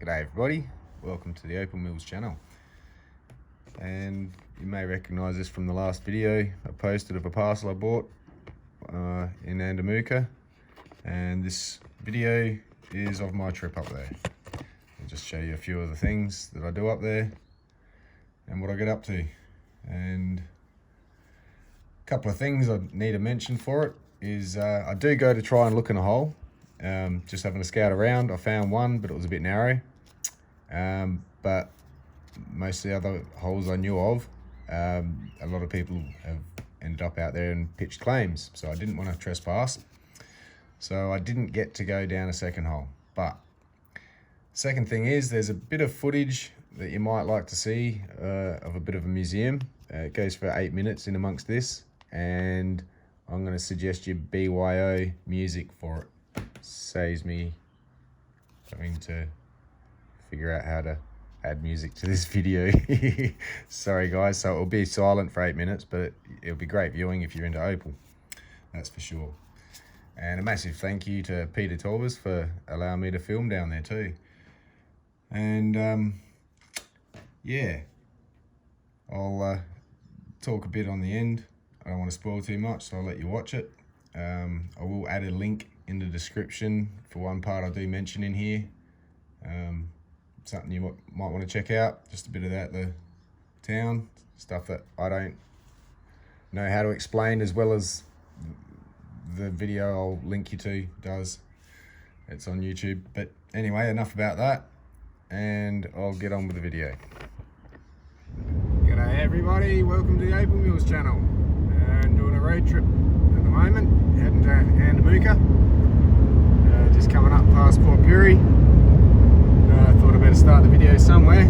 G'day everybody, welcome to the Open Wheels channel. And you may recognise this from the last video I posted of a parcel I bought in Andamooka. And this video is of my trip up there. I'll just show you a few of the things that I do up there and what I get up to. And a couple of things I need to mention for it is I do go to try and look in a hole. Just having a scout around, I found one, but it was a bit narrow. But most of the other holes I knew of, a lot of people have ended up out there and pitched claims, so I didn't want to trespass. So I didn't get to go down a second hole. But second thing is, there's a bit of footage that you might like to see of a bit of a museum. It goes for 8 minutes in amongst this, and I'm going to suggest you BYO music for it. Saves me having to figure out how to add music to this video. Sorry guys, so it'll be silent for 8 minutes, but it'll be great viewing if you're into Opal, that's for sure. And a massive thank you to Peter Torbers for allowing me to film down there too. And yeah, I'll talk a bit on the end. I don't want to spoil too much, so I'll let you watch it. I will add a link in the description for one part I do mention in here. Something you might want to check out, just a bit of the town, stuff that I don't know how to explain as well as the video I'll link you to does. It's on YouTube. But anyway, enough about that, and I'll get on with the video. G'day everybody, welcome to the Open Wheels channel. And doing a road trip at the moment, heading to Andamooka. Just coming up past Port Pirie. Thought I'd better start the video somewhere,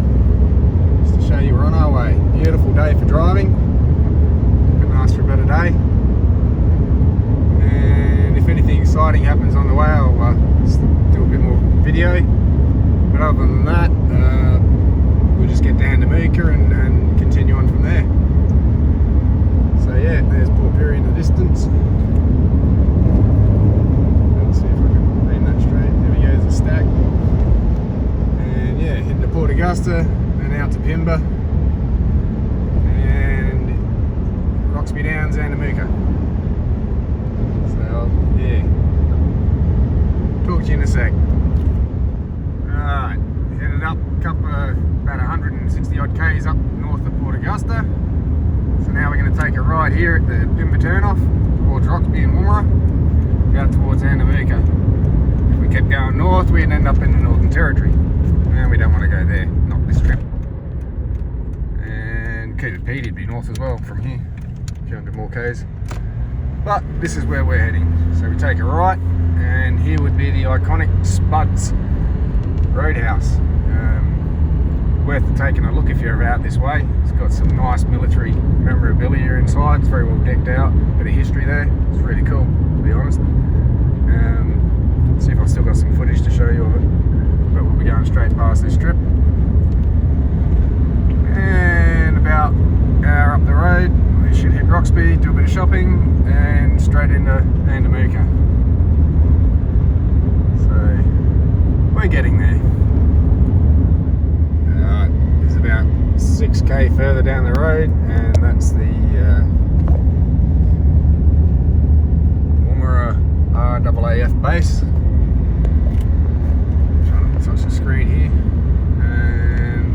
just to show you we're on our way. Beautiful day for driving. Couldn't ask for a better day. And if anything exciting happens on the way, I'll just do a bit more video. But other than that, we'll just get to Andamooka and continue on from there. So yeah, there's Port Pirie in the distance. Let's see if I can aim that straight. There we go, there's a stack. And yeah, heading to Port Augusta, then out to Pimba, and Roxby Downs, Andamooka. So yeah, talk to you in a sec. Alright, headed up about 160 odd k's up north of Port Augusta. So now we're going to take a ride here at the Pimba turnoff towards Roxby and Woomera, out towards Andamooka. If we kept going north, we'd end up in the Northern Territory, and we don't want to go there, not this trip. And Cooper Pedy would be north as well from here, a few hundred more k's. But this is where we're heading. So we take a right, and here would be the iconic Spuds Roadhouse. Worth taking a look if you're ever out this way. It's got some nice military memorabilia inside. It's very well decked out. Bit of history there. It's really cool, to be honest. See if I've still got some footage to show you of it. But we'll be going straight past this strip. And about an hour up the road, we should hit Roxby, do a bit of shopping, and straight into Andamooka. So we're getting there. About 6k further down the road, and that's the Woomera RAAF base. Trying to touch the screen here, and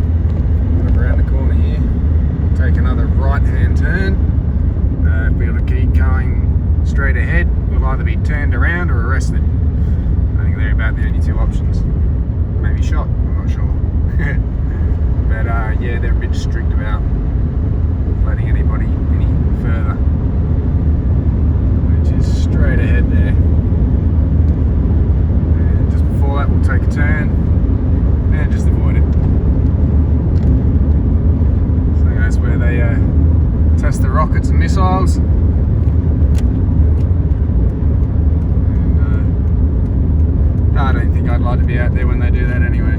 look around the corner here. We'll take another right hand turn. If we were to keep going straight ahead, we'll either be turned around or arrested. I think they're about the only two options. Maybe shot, I'm not sure. But yeah, they're a bit strict about letting anybody any further, which is straight ahead there. And just before that, we'll take a turn and just avoid it. So that's where they test the rockets and missiles. And I don't think I'd like to be out there when they do that anyway.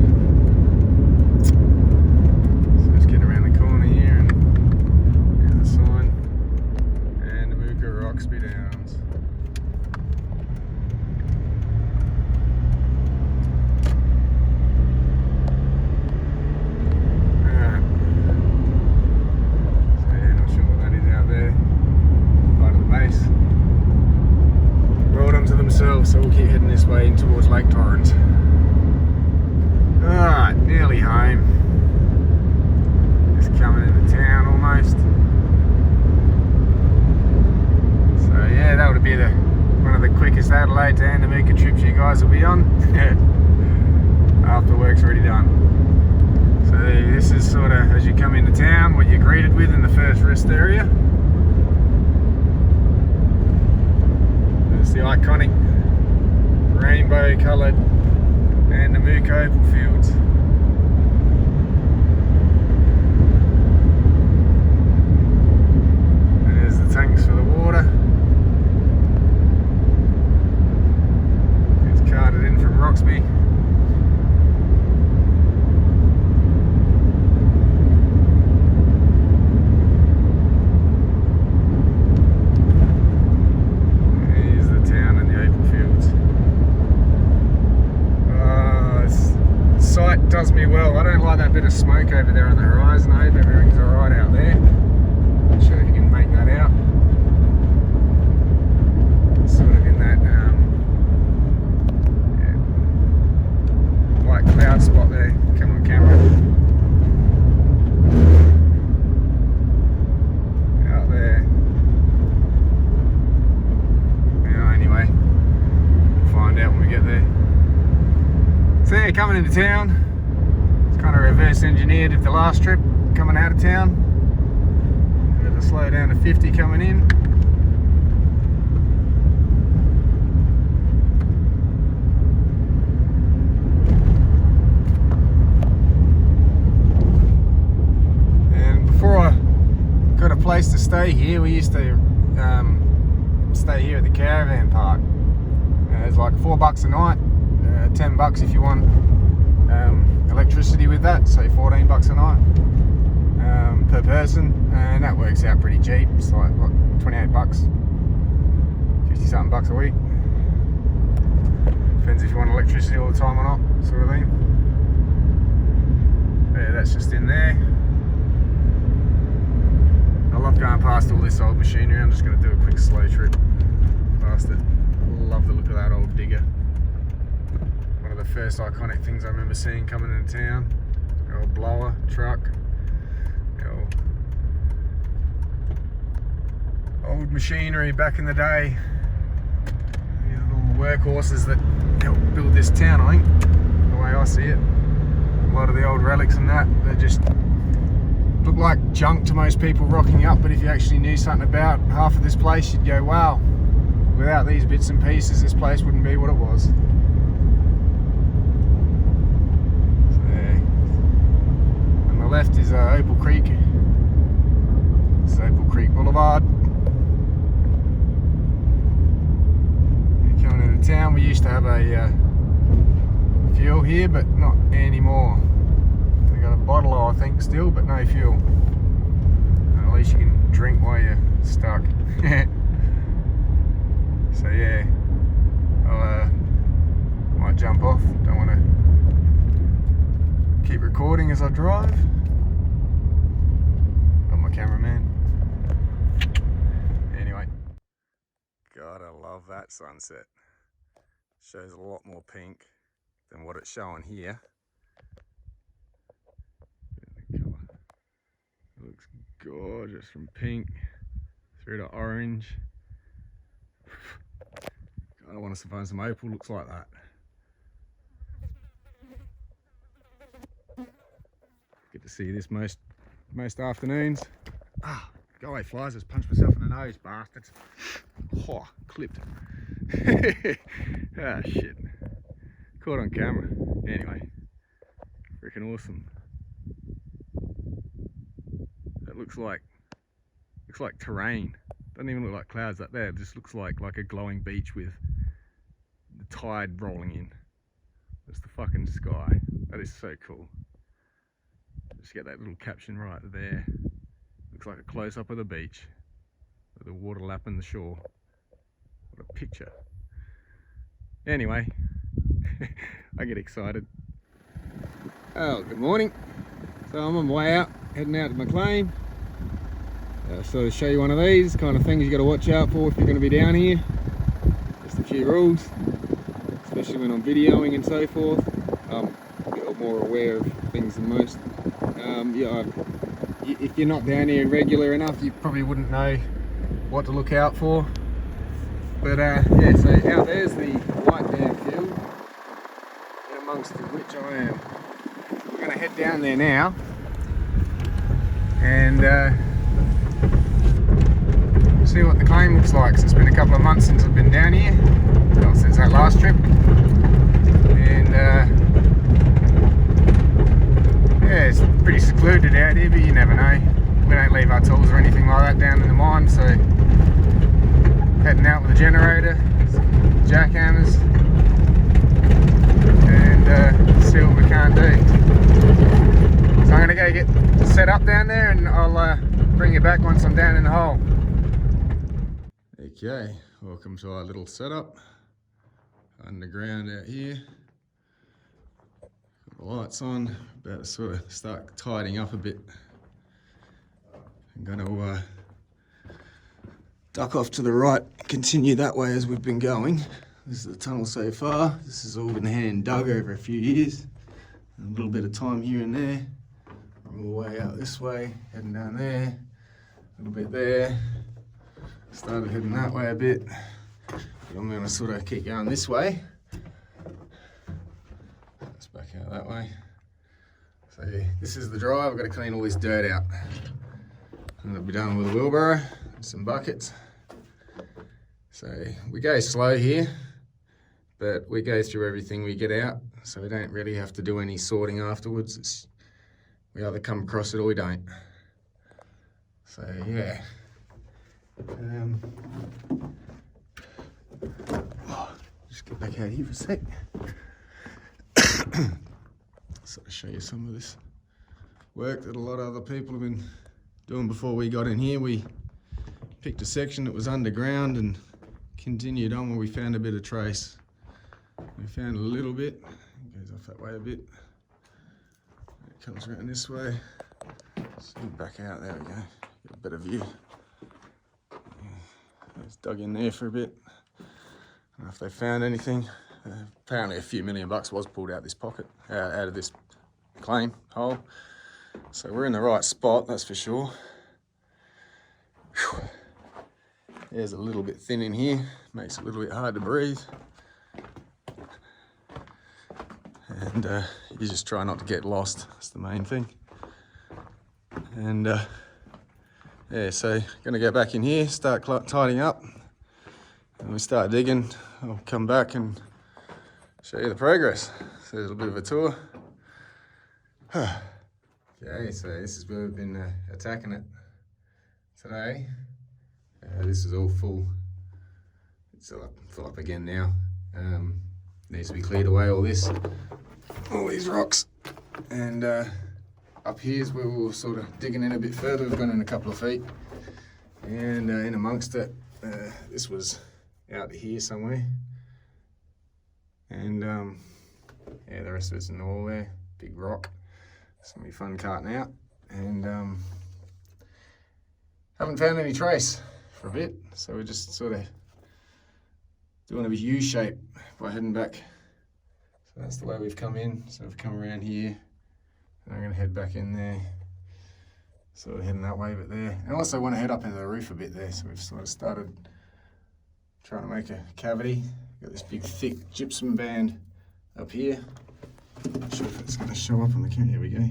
Roxby Downs. myself, so we'll keep heading this way in towards Lake Torrens. Alright, nearly home. Just coming into town almost. So yeah, that would be one of the quickest Adelaide to Andamooka trips you guys will be on. After work's already done. So this is sort of, as you come into town, what you're greeted with in the first rest area. There's the iconic rainbow coloured Andamooka opal fields. And there's the tanks for the water. It's carted in from Roxby. Does me well. I don't like that bit of smoke over there on the horizon. I hope everything's alright out there. Not sure if you can make that out. It's sort of in that white cloud spot there. Come on camera. Out there. Yeah, anyway, we'll find out when we get there. So yeah, coming into town. Kind of reverse engineered at the last trip coming out of town. We had to slow down to 50 coming in. And before I got a place to stay here, we used to stay here at the caravan park. It's like $4 a night, $10 if you want electricity with that, so $14 a night per person, and that works out pretty cheap. It's like what, $28, 50 something bucks a week. Depends if you want electricity all the time or not, sort of thing. Yeah, that's just in there. I love going past all this old machinery. I'm just going to do a quick slow trip past it. Love the look of that old digger. One of the first iconic things I remember seeing coming into town. The old blower truck. The old machinery back in the day. These little workhorses that helped build this town, I think, the way I see it. A lot of the old relics and that, they just look like junk to most people rocking up, but if you actually knew something about half of this place, you'd go, wow, without these bits and pieces, this place wouldn't be what it was. Left is Opal Creek. It's Opal Creek Boulevard. Coming into town, we used to have a fuel here, but not anymore. We got a bottle, I think, still, but no fuel. At least you can drink while you're stuck. So yeah, I might jump off. Don't want to keep recording as I drive. Cameraman. Anyway, God, I love that sunset. Shows a lot more pink than what it's showing here. It looks gorgeous from pink through to orange. God, I want us to find some opal looks like that. Get to see this most afternoons. Ah, go away flies, just punched myself in the nose, bastards. Oh, clipped. Ah, shit. Caught on camera. Anyway, freaking awesome. That looks like terrain. Doesn't even look like clouds up there. It just looks like a glowing beach with the tide rolling in. That's the fucking sky. That is so cool. Just get that little caption right there. Looks like a close-up of the beach with the water lapping the shore. What a picture. Anyway, I get excited. Oh, good morning. So I'm on my way out, heading out to McLean. So to show you one of these kind of things you got to watch out for if you're going to be down here. Just a few rules, especially when I'm videoing and so forth. I'm a bit more aware of things than most. Yeah, if you're not down here regular enough, you probably wouldn't know what to look out for. But yeah, so out there's the white band field, in amongst which I am. We're going to head down there now and see what the claim looks like. So it's been a couple of months since I've been down here, well, since that last trip, and yeah, it's pretty secluded out here, but you never know. We don't leave our tools or anything like that down in the mine, so heading out with a generator, jackhammers, and see what we can't do. So I'm going to go get set up down there, and I'll bring you back once I'm down in the hole. Okay, welcome to our little setup underground out here. Got the lights on, about to sort of start tidying up a bit. I'm going to duck off to the right, continue that way as we've been going. This is the tunnel so far. This has all been hand dug over a few years. A little bit of time here and there. On the way out this way, heading down there, a little bit there. Started heading that way a bit. I'm going to sort of keep going this way. Let's back out that way. So yeah, this is the drive. I've got to clean all this dirt out. And it'll be done with a wheelbarrow and some buckets. So we go slow here, but we go through everything we get out, so we don't really have to do any sorting afterwards. We either come across it or we don't. So yeah. Just get back out here for a sec. Sort of show you some of this work that a lot of other people have been doing before we got in here. We picked a section that was underground and continued on where we found a bit of trace. We found a little bit, it goes off that way a bit. It comes around this way. So back out, there we go. Get a better view. It's dug in there for a bit. I don't know if they found anything. Apparently a few $1 million was pulled out this pocket, out of this claim hole. So we're in the right spot, that's for sure. Whew. There's a little bit thin in here, makes it a little bit hard to breathe. And you just try not to get lost, that's the main thing. And yeah, so gonna go back in here, start tidying up. And we start digging, I'll come back and show you the progress. So there's a bit of a tour. Okay, so this is where we've been attacking it today. This is all full. It's full up again now. Needs to be cleared away, all these rocks. And up here is where we were sort of digging in a bit further. We've gone in a couple of feet. And in amongst it, this was out here somewhere. And yeah, the rest of it's in the wall there, big rock. It's gonna be fun carting out. And haven't found any trace for a bit, so we're just sort of doing a U shape by heading back. So that's the way we've come in. So we've come around here, and I'm gonna head back in there. Sort of heading that way, but there. And I also want to head up into the roof a bit there, so we've sort of started trying to make a cavity. Got this big thick gypsum band up here. Not sure if it's going to show up on the camera. Here we go.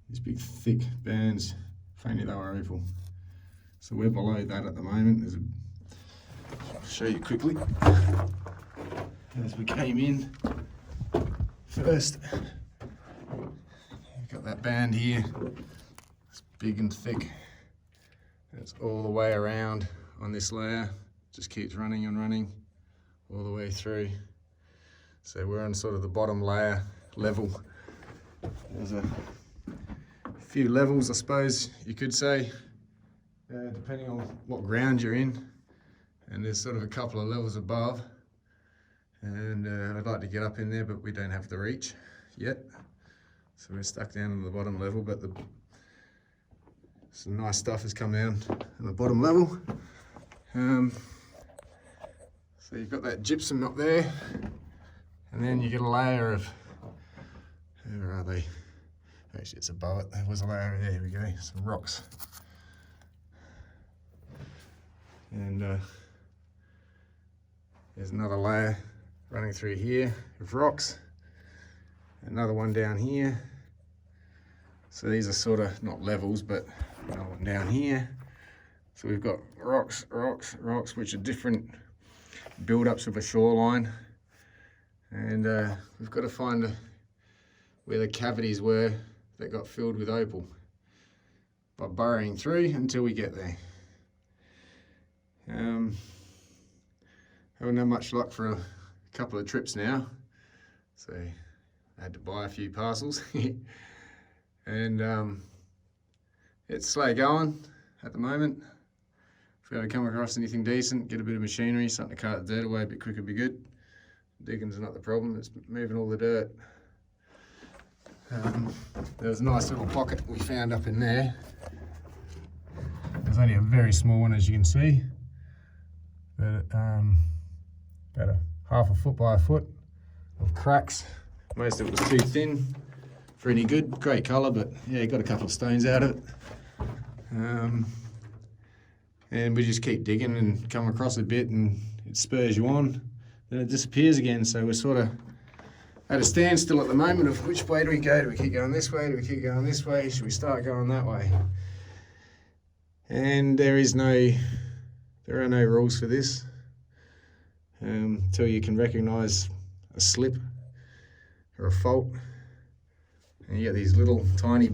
These big thick bands, if only they were oval. So we're below that at the moment. I'll show you quickly. As we came in first, you've got that band here. It's big and thick. It's all the way around on this layer. Just keeps running and running all the way through. So we're on sort of the bottom layer level. There's a few levels, I suppose you could say, depending on what ground you're in. And there's sort of a couple of levels above. And I'd like to get up in there, but we don't have the reach yet. So we're stuck down on the bottom level, but some nice stuff has come down on the bottom level. So you've got that gypsum up there, and then you get a layer of, where are they? Actually, it's above it. There was a layer, there we go, some rocks. And there's another layer running through here of rocks. Another one down here. So these are sort of not levels, but another one down here. So we've got rocks, rocks, rocks, which are different build-ups of a shoreline. And we've got to find where the cavities were that got filled with opal by burrowing through until we get there. Haven't had much luck for a couple of trips now, so I had to buy a few parcels. And it's slow going at the moment. If we ever come across anything decent, get a bit of machinery, something to cart the dirt away a bit quicker would be good. Digging's not the problem, it's moving all the dirt. There was a nice little pocket we found up in there. There's only a very small one, as you can see, but about a half a foot by a foot of cracks. Most of it was too thin for any good. Great colour, but yeah, got a couple of stones out of it. And we just keep digging and come across a bit, and it spurs you on. Then it disappears again, so we're sort of at a standstill at the moment of which way do we go? Do we keep going this way? Do we keep going this way? Should we start going that way? And there are no rules for this. Until you can recognise a slip or a fault. And you get these little tiny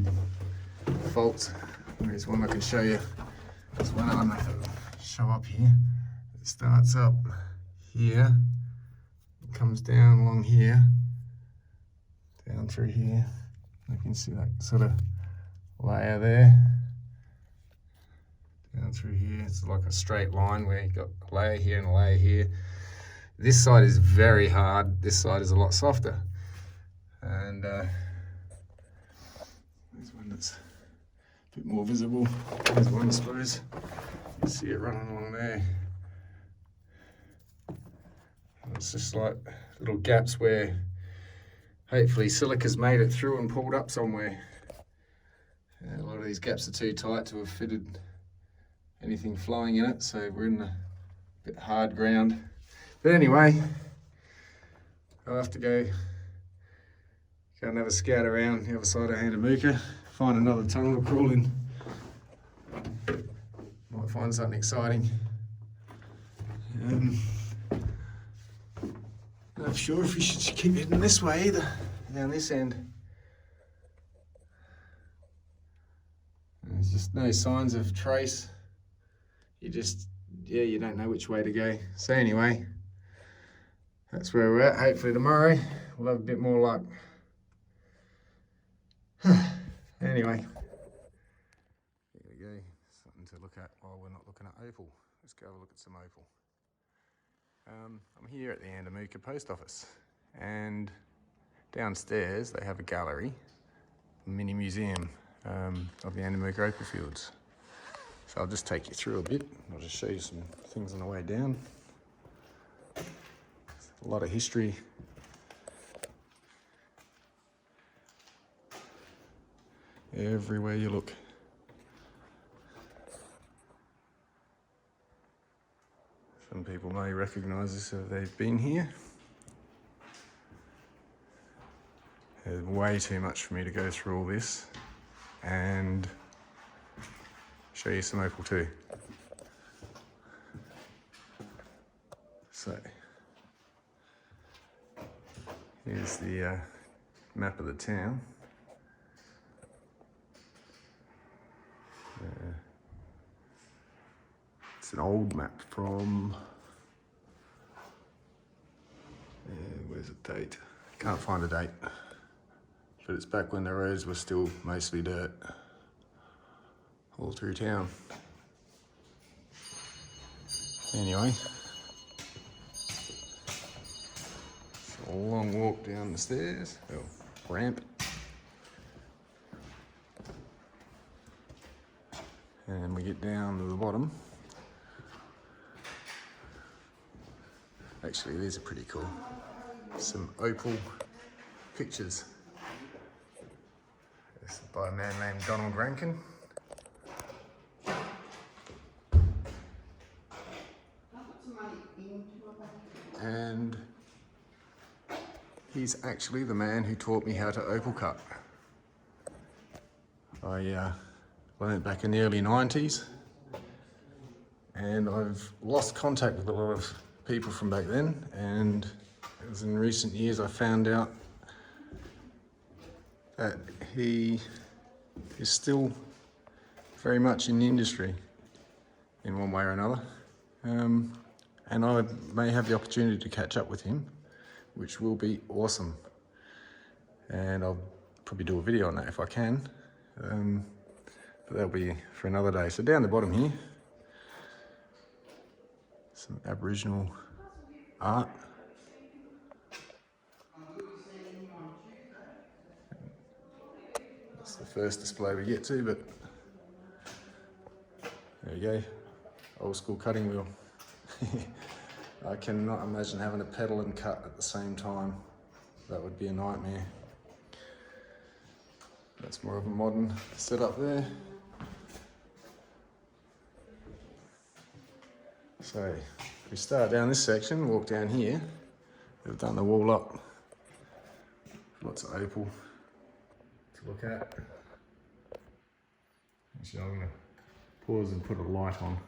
faults. There's one I can show you. There's one I don't know if it'll show up here. It starts up here, it comes down along here, down through here. You can see that sort of layer there. Down through here, it's like a straight line where you've got a layer here and a layer here. This side is very hard, this side is a lot softer. And there's one that's a bit more visible. There's one, I suppose. You can see it running along there. And it's just like little gaps where hopefully silica's made it through and pulled up somewhere. A lot of these gaps are too tight to have fitted anything flowing in it, so we're in a bit hard ground. But anyway, I'll have to go and have a scout around the other side of Andamooka, find another tunnel to crawl in. Might find something exciting. Not sure if we should keep heading this way either, down this end. There's just no signs of trace. You don't know which way to go. So anyway, that's where we're at. Hopefully tomorrow we'll have a bit more luck. Anyway, there we go. Something to look at while we're not looking at opal. Let's go have a look at some opal. I'm here at the Andamooka post office, and downstairs they have a gallery, a mini museum of the Andamooka opal fields. So I'll just take you through a bit. I'll just show you some things on the way down. A lot of history. Everywhere you look. Some people may recognise this if they've been here. There's way too much for me to go through all this and show you some opal too. So, here's the map of the town. It's an old map from, where's the date? Can't find a date, but it's back when the roads were still mostly dirt all through town. Anyway, it's a long walk down the stairs, ramp. And we get down to the bottom. Actually, these are pretty cool. Some opal pictures. This is by a man named Donald Rankin. And he's actually the man who taught me how to opal cut. I learned back in the early 90s, and I've lost contact with a lot of people from back then, and it was in recent years I found out that he is still very much in the industry in one way or another. And I may have the opportunity to catch up with him, which will be awesome. And I'll probably do a video on that if I can. But that'll be for another day. So down the bottom here, some Aboriginal art. That's the first display we get to, but there you go. Old school cutting wheel. I cannot imagine having to pedal and cut at the same time. That would be a nightmare. That's more of a modern setup there. So if we start down this section, walk down here, they've done the wall up. Lots of opal to look at. Actually, I'm going to pause and put a light on.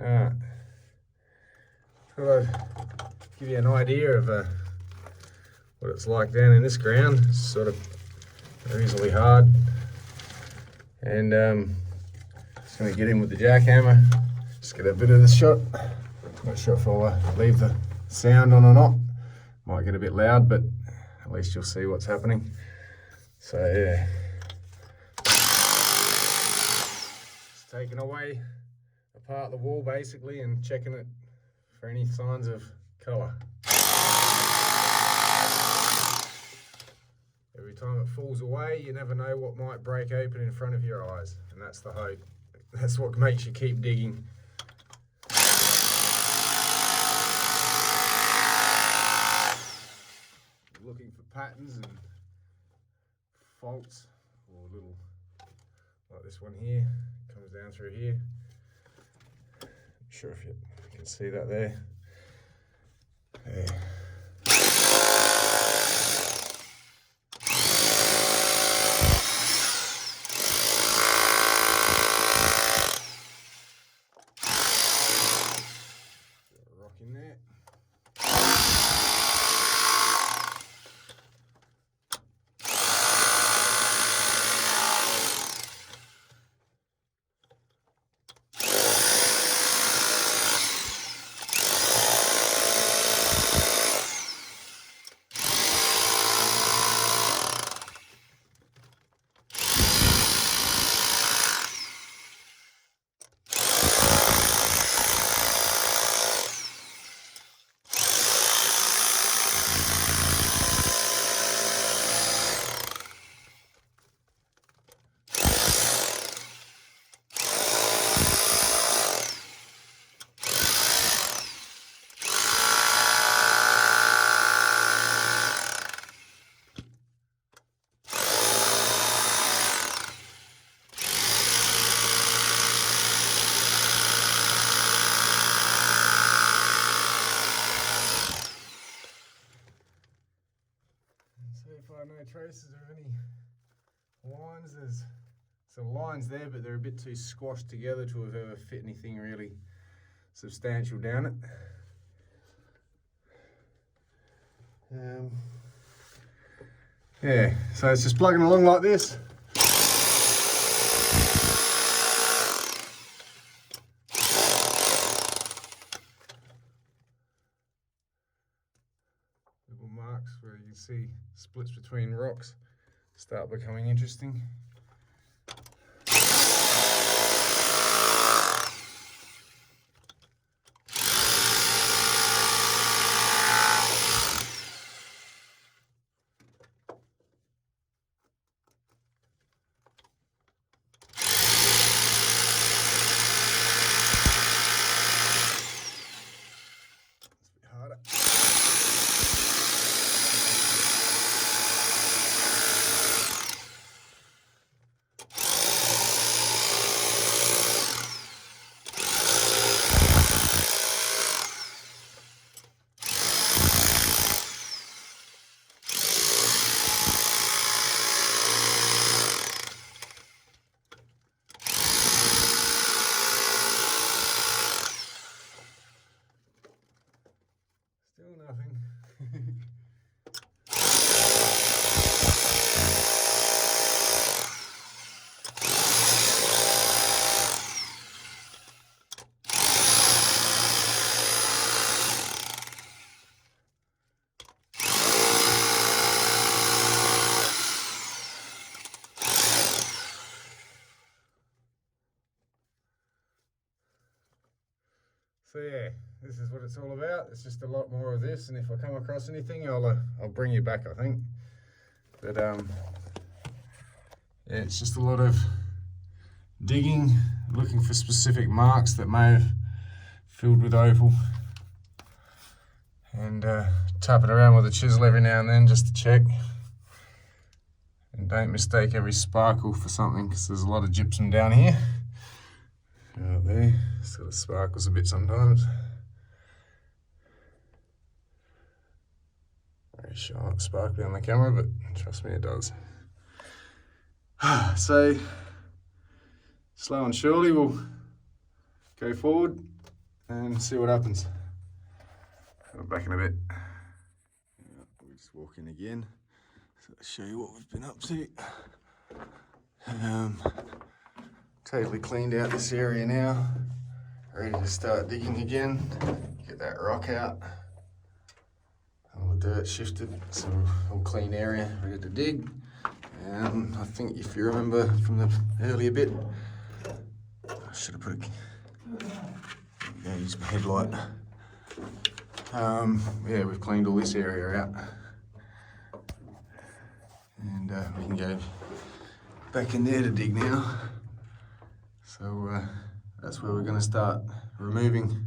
Alright. Thought I'd give you an idea of what it's like down in this ground. It's sort of reasonably hard. And just going to get in with the jackhammer. Just get a bit of the shot. Not sure if I'll leave the sound on or not. Might get a bit loud, but at least you'll see what's happening. So yeah. Just taking away apart the wall basically and checking it for any signs of colour. Every time it falls away, you never know what might break open in front of your eyes, and that's the hope. That's what makes you keep digging. Looking for patterns and faults, or little, like this one here, comes down through here. Not sure if you can see that there. There. Rock in there. No traces of any lines. There's some lines there, but they're a bit too squashed together to have ever fit anything really substantial down it. Yeah, so it's just plugging along like this. Little marks where you can see splits between rocks start becoming interesting. It's a bit harder. Still nothing. So yeah, this is what it's all about. It's just a lot more of this, and if I come across anything, I'll bring you back, I think. But yeah, it's just a lot of digging, looking for specific marks that may have filled with opal, and tapping around with a chisel every now and then just to check. And don't mistake every sparkle for something, because there's a lot of gypsum down here. Out there, sort of sparkles a bit sometimes. Very sharp, sparkly on the camera, but trust me, it does. So, slow and surely we'll go forward and see what happens. I'll back in a bit. We'll just walk in again. So I'll show you what we've been up to. Totally cleaned out this area now. Ready to start digging again. Get that rock out. All the dirt shifted, so all clean area, ready to dig. And I think if you remember from the earlier bit, I should have put use my headlight. Yeah, we've cleaned all this area out. And we can go back in there to dig now. So that's where we're going to start removing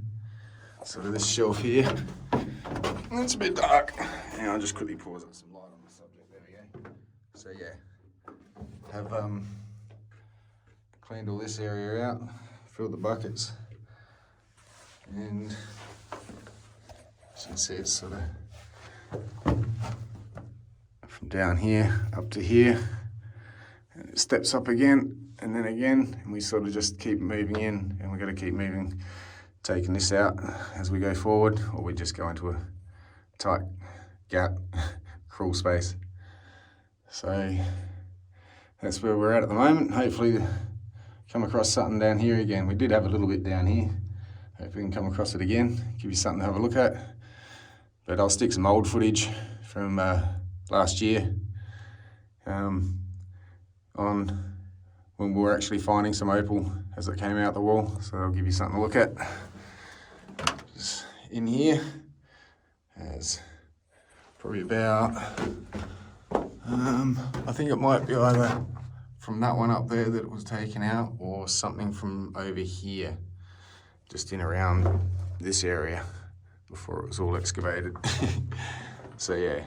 sort of this shelf here. It's a bit dark. And I'll just quickly pause up some light on the subject. There we go. So yeah, have cleaned all this area out, filled the buckets, and as you can see, it's sort of from down here up to here, and it steps up again and then again, and we sort of just keep moving in, and we've got to keep moving, taking this out as we go forward, or we just go into a tight gap, crawl space. So that's where we're at the moment. Hopefully come across something down here again. We did have a little bit down here. Hope we can come across it again, give you something to have a look at. But I'll stick some old footage from last year on when we were actually finding some opal as it came out the wall. So I'll give you something to look at. Just in here, there's probably about, I think it might be either from that one up there that it was taken out, or something from over here, just in around this area before it was all excavated. So yeah.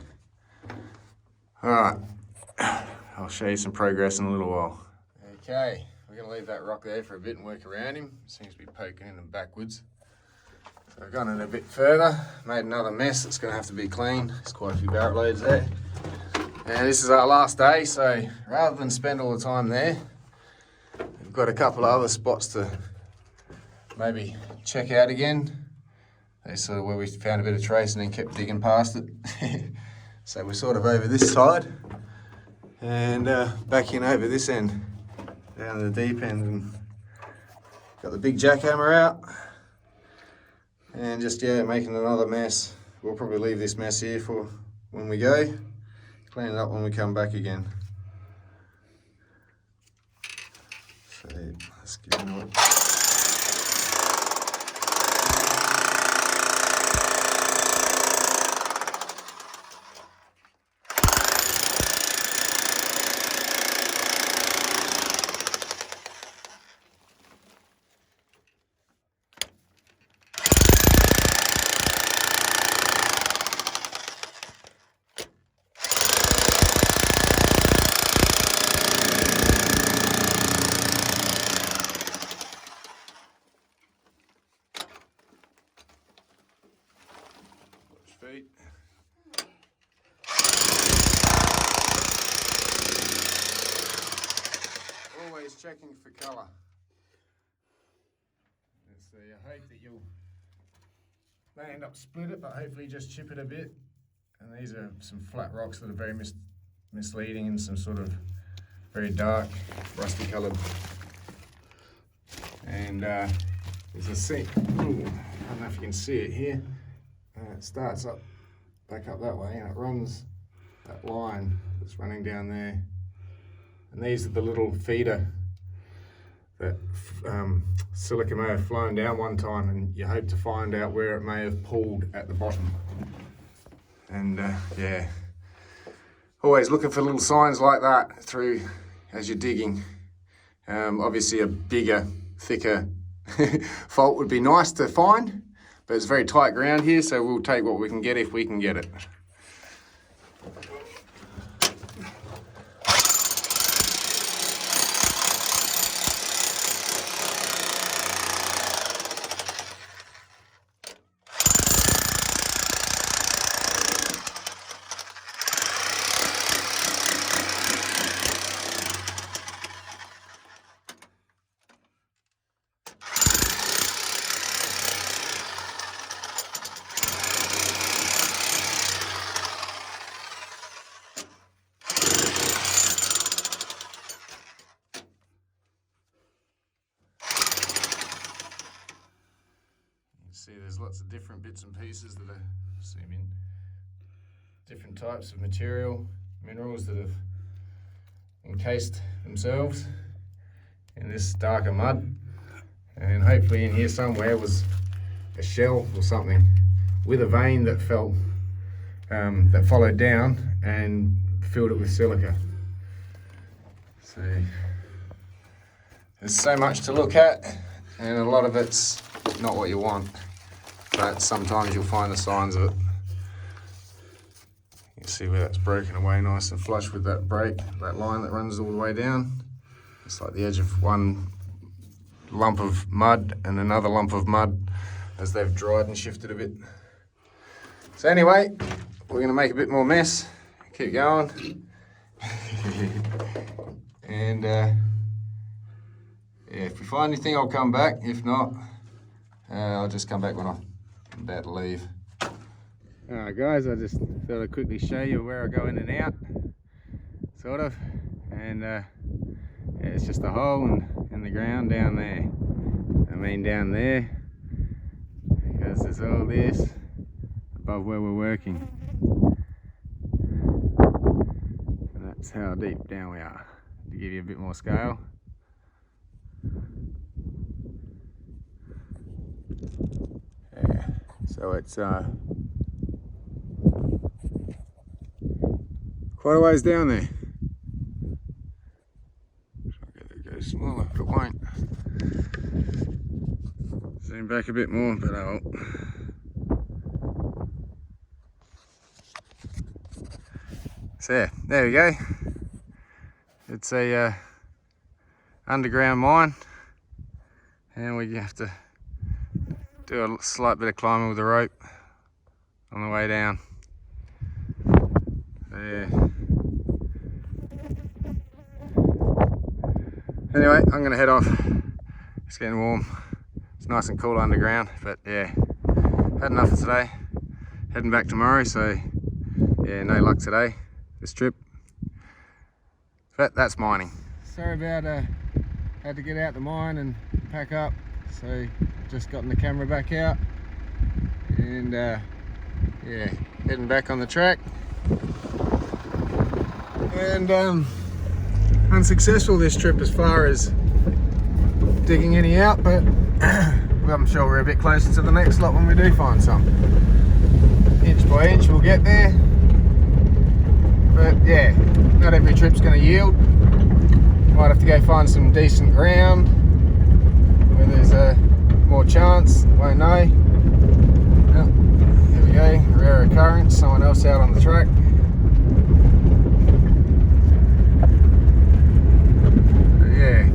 All right, I'll show you some progress in a little while. Okay, we're gonna leave that rock there for a bit and work around him. Seems to be poking in him backwards. So I've gone in a bit further, made another mess that's gonna have to be cleaned. There's quite a few barrett loads there. And this is our last day, so rather than spend all the time there, we've got a couple of other spots to maybe check out again. That's sort of where we found a bit of trace and then kept digging past it. So we're sort of over this side and back in over this end, down the deep end, and got the big jackhammer out and just, yeah, making another mess. We'll probably leave this mess here for when we go, clean it up when we come back again. So let's get into it. Feet. Always checking for colour. So I hope that you'll may end up split it, but hopefully just chip it a bit. And these are some flat rocks that are very misleading and some sort of very dark, rusty coloured. And there's a seam. I don't know if you can see it here. It starts up, back up that way, and it runs that line that's running down there. And these are the little feeder that silica may have flown down one time, and you hope to find out where it may have pulled at the bottom. And yeah, always looking for little signs like that through as you're digging. Obviously a bigger, thicker fault would be nice to find, but it's very tight ground here, so we'll take what we can get if we can get it. see there's lots of different bits and pieces that are, zoom in, different types of material, minerals that have encased themselves in this darker mud. And hopefully in here somewhere was a shell or something with a vein that fell, that followed down and filled it with silica. So there's so much to look at, and a lot of it's not what you want, but sometimes you'll find the signs of it. You can see where that's broken away nice and flush with that break, that line that runs all the way down. It's like the edge of one lump of mud and another lump of mud as they've dried and shifted a bit. So anyway, we're gonna make a bit more mess, keep going. And yeah, if we find anything, I'll come back. If not, I'll just come back when I'm about to leave. Alright guys, I just thought I'd quickly show you where I go in and out, sort of. And yeah, it's just a hole in the ground down there. I mean down there, because there's all this above where we're working. And that's how deep down we are, to give you a bit more scale. Yeah, so it's quite a ways down there. Try to get it to go smaller, but it won't. Zoom back a bit more, but I will. So yeah, there we go. It's a underground mine, and we have to do a slight bit of climbing with a rope on the way down. So yeah. Anyway, I'm gonna head off. It's getting warm. It's nice and cool underground, but yeah, had enough for today. Heading back tomorrow, so yeah, no luck today, this trip. But that's mining. Sorry about had to get out the mine and pack up, so just gotten the camera back out, and yeah, heading back on the track. And unsuccessful this trip as far as digging any out, but I'm sure we're a bit closer to the next lot when we do find some. Inch by inch we'll get there, but yeah, not every trip's going to yield. Might have to go find some decent ground where there's more chance, won't know. Oh, here we go, rare occurrence, someone else out on the track. But yeah,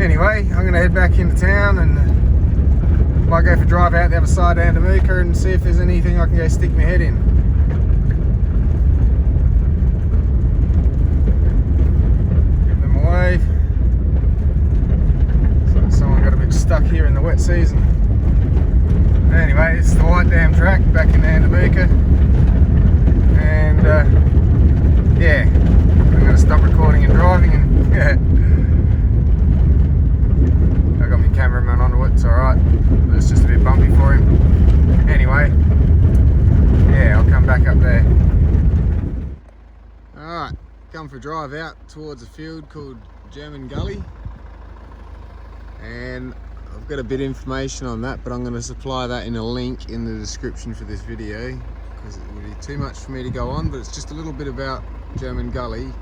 anyway, I'm going to head back into town and might go for a drive out the other side of Andamooka and see if there's anything I can go stick my head in. Give them a wave. Looks like someone got a bit stuck here in the wet season. Anyway, it's the White Dam track back in Andamooka. And yeah, I'm going to stop recording and driving, and yeah. I got my cameraman onto it, it's alright. It's just a bit bumpy for him. Anyway, yeah, I'll come back up there. Alright, come for a drive out towards a field called German Gully. And I've got a bit of information on that, but I'm going to supply that in a link in the description for this video, because it would be too much for me to go on, but it's just a little bit about German Gully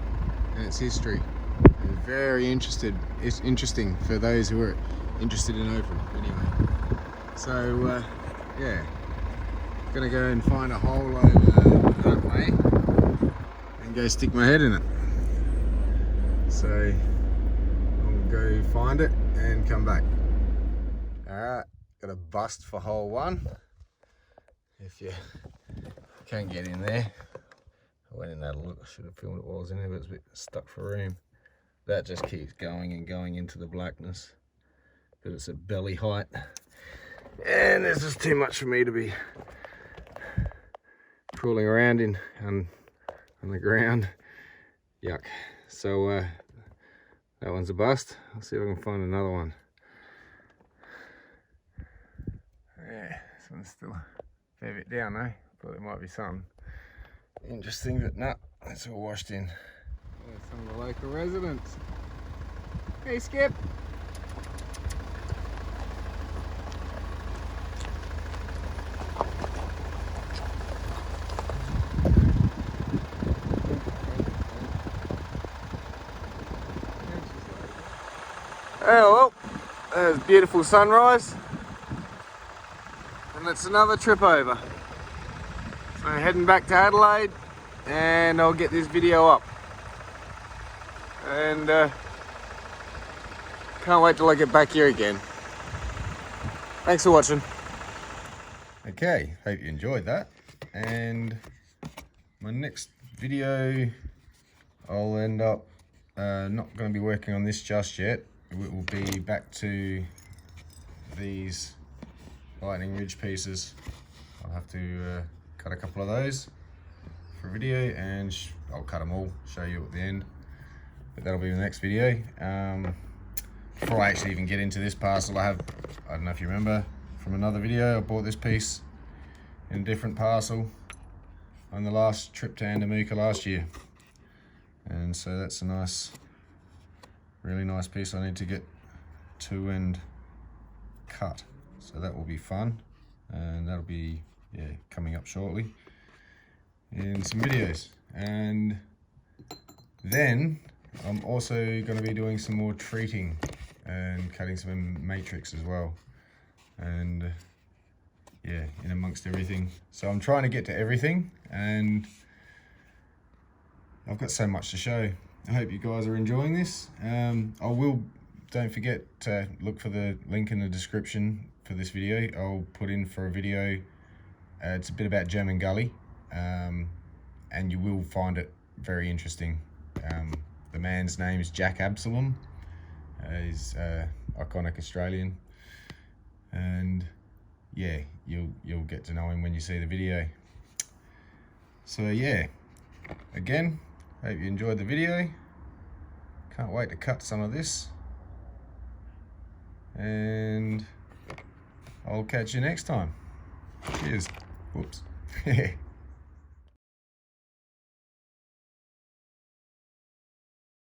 and its history. It's very interesting for those who are interested in open, anyway. So yeah, gonna go and find a hole over that way and go stick my head in it. So I'll go find it and come back. Alright, got a bust for hole 1. If you can't get in there, I went in that a look. I should have filmed it while I was in there, but it's a bit stuck for room. That just keeps going and going into the blackness, but it's at belly height, and there's just too much for me to be crawling around in on the ground. Yuck. So that one's a bust. I'll see if I can find another one. Yeah, this one's still a fair bit down though. Thought there might be some interesting, but no, it's all washed in. There's some of the local residents. Hey Skip! Oh well, there's beautiful sunrise. And it's another trip over. So heading back to Adelaide and I'll get this video up. And can't wait till I get back here again. Thanks for watching. Okay, hope you enjoyed that. And my next video, I'll end up not going to be working on this just yet. It will be back to these lightning ridge pieces. I'll have to cut a couple of those for a video, and I'll cut them all, show you at the end. But that'll be the next video. Before I actually even get into this parcel, I don't know if you remember from another video, I bought this piece in a different parcel on the last trip to Andamooka last year. And so that's a nice, really nice piece I need to get to and cut. So that will be fun, and that'll be, yeah, coming up shortly in some videos. And then I'm also going to be doing some more treating and cutting some matrix as well. And yeah, in amongst everything. So I'm trying to get to everything, and I've got so much to show. I hope you guys are enjoying this. Don't forget to look for the link in the description for this video. I'll put in for a video. It's a bit about German Gully, and you will find it very interesting. The man's name is Jack Absalom. He's iconic Australian, and yeah, you'll get to know him when you see the video. So yeah, again, hope you enjoyed the video. Can't wait to cut some of this, and I'll catch you next time. Cheers. Whoops.